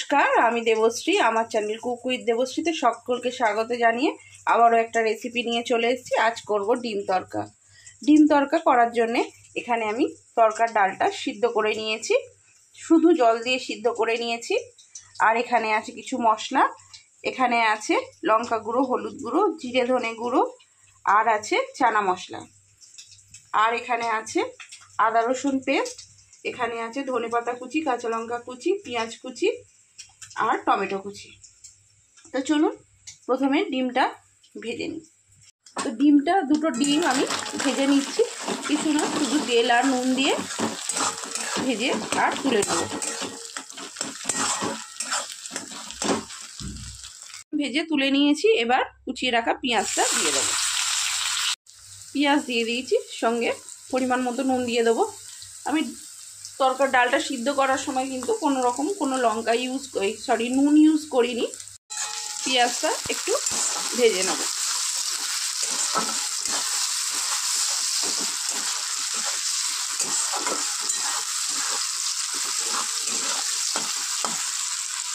নমস্কার, আমি দেবশ্রী। আমার চ্যানেল কুক উইথ দেবশ্রীতে সকলকে স্বাগত জানিয়ে আবারও একটা রেসিপি নিয়ে চলে এসেছি। আজ করব ডিম তড়কা। ডিম তড়কা করার জন্যে এখানে আমি তড়কার ডালটা সিদ্ধ করে নিয়েছি, শুধু জল দিয়ে সিদ্ধ করে নিয়েছি। আর এখানে আছে কিছু মশলা, এখানে আছে লঙ্কা গুঁড়ো, হলুদ গুঁড়ো, জিরে ধনে গুঁড়ো, আর আছে চানা মশলা, আর এখানে আছে আদা রসুন পেস্ট, এখানে আছে ধনেপাতা কুচি, কাঁচা লঙ্কা কুচি, পেঁয়াজ কুচি আর টমেটো কুচি। তো চলুন প্রথমে ডিমটা ভেজে নিই। তো ডিমটা, দুটো ডিম আমি ভেজে নিচ্ছি, কিছু না, শুধু তেল আর নুন দিয়ে ভেজে আর তুলে নেব। ভেজে তুলে নিয়েছি, এবার কুচিয়ে রাখা পেঁয়াজটা দিয়ে দেবো। পেঁয়াজ দিয়ে দিয়েছি, সঙ্গে পরিমাণ মতো নুন দিয়ে দেবো। আমি তরকার ডালটা সিদ্ধ করার সময় কিন্তু কোনো রকম কোনো লঙ্কা নুন ইউজ করিনি। পেঁয়াজটা একটু ভেজে নেব।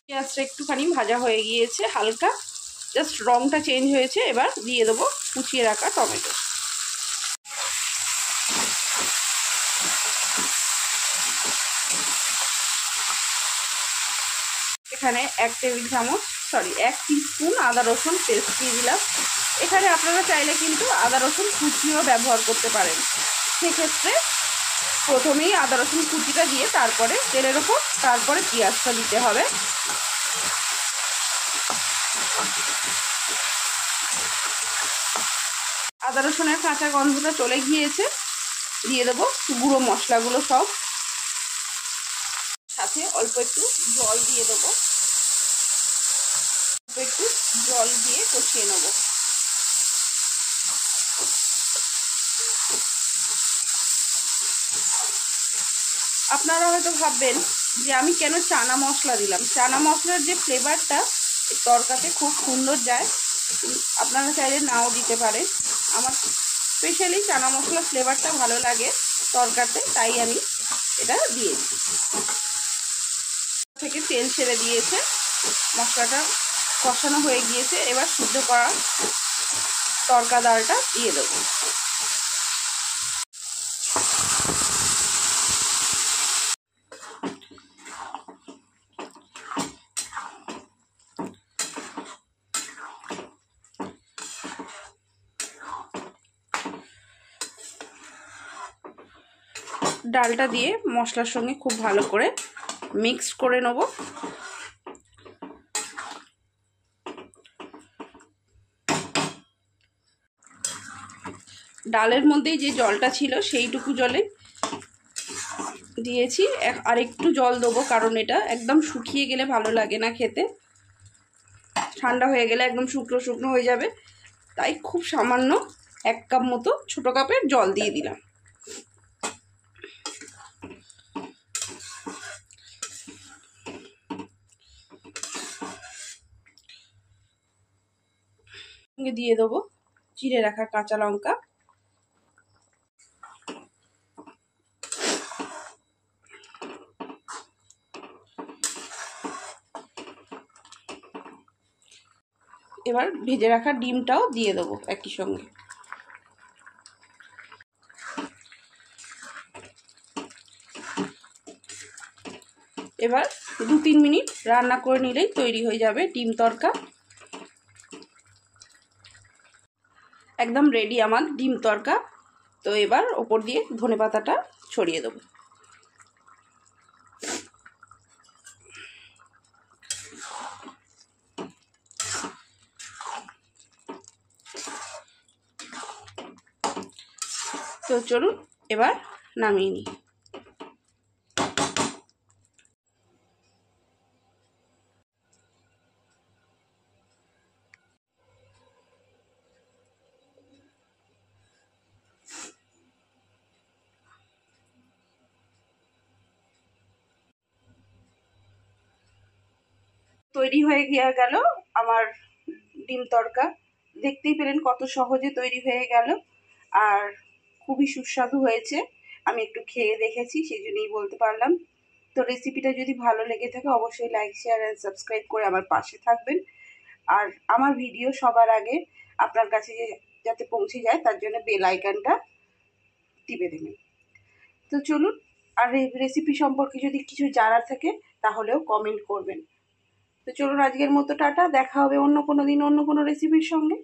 পেঁয়াজটা একটুখানি ভাজা হয়ে গিয়েছে, হালকা জাস্ট রংটা চেঞ্জ হয়েছে। এবার দিয়ে দেবো কুচিয়ে রাখা টমেটো। এখানে 1 টিস্পুন আদা রসুন পেস্ট দিয়ে দিলাম। এখানে আপনারা চাইলে কিন্তু আদা রসুন কুচিও ব্যবহার করতে পারেন। সেক্ষেত্রে প্রথমেই আদা রসুন কুচিটা দিয়ে তারপরে তেলের ওপর তারপরে পেঁয়াজটা দিতে হবে। আদা রসুনের কাঁচা গন্ধটা চলে গিয়েছে, দিয়ে দেবো গুঁড়ো মশলাগুলো সব, সাথে অল্প একটু জল দিয়ে দেবো। একটু জল দিয়ে কষিয়ে নেব। আপনারা হয়তো ভাববেন যে আমি কেন চানা মশলা দিলাম। চানা মশলার যে ফ্লেভারটা তরকাতে খুব সুন্দর যায়, আপনারা চাইলে নাও দিতে পারেন। আমার স্পেশালি চানা মশলার ফ্লেভারটা ভালো লাগে তরকাতে, তাই আমি এটা দিয়েছি। থেকে তেল ছেড়ে দিয়েছে, মশলাটা কষানো হয়ে গিয়েছে। এবার সিদ্ধ করা তড়কা ডালটা দিয়ে দেবো। ডালটা দিয়ে মশলার সঙ্গে খুব ভালো করে মিক্স করে নেব। ডালের মধ্যেই যে জলটা ছিল সেইটুকু জলে দিয়েছি, আর একটু জল দেবো, কারণ এটা একদম শুকিয়ে গেলে ভালো লাগে না খেতে। ঠান্ডা হয়ে গেলে একদম শুকনো শুকনো হয়ে যাবে, তাই খুব সামান্য 1 কাপ মতো ছোটো কাপের জল দিয়ে দিলাম। দিয়ে দেবো চিড়ে রাখা কাঁচা লঙ্কা, এবার ভেজে রাখা ডিমটাও দিয়ে দেবো একই সঙ্গে। এবার 2-3 মিনিট রান্না করে নিলেই তৈরি হয়ে যাবে ডিম তড়কা। একদম রেডি আমার ডিম তড়কা। তো এবার ওপর দিয়ে ধনেপাতাটা ছড়িয়ে দেবো। তো চলুন এবার নামিয়ে নিই। তৈরি হয়ে গেল আমার ডিম তড়কা। দেখতেই পেলেন কত সহজে তৈরি হয়ে গেল, আর খুবই সুস্বাদু হয়েছে। আমি একটু খেয়ে দেখেছি, সেই জন্যই বলতে পারলাম। তো রেসিপিটা যদি ভালো লেগে থাকে অবশ্যই লাইক, শেয়ার অ্যান্ড সাবস্ক্রাইব করে আমার পাশে থাকবেন। আর আমার ভিডিও সবার আগে আপনার কাছে যাতে পৌঁছে যায় তার জন্য বেল আইকনটা টিপে দেবেন। তো চলুন, আর এই রেসিপি সম্পর্কে যদি কিছু জানার থাকে তাহলেও কমেন্ট করবেন। তো চলুন, আজকের মতো টাটা, দেখা হবে অন্য কোনো দিন অন্য কোনো রেসিপির সঙ্গে।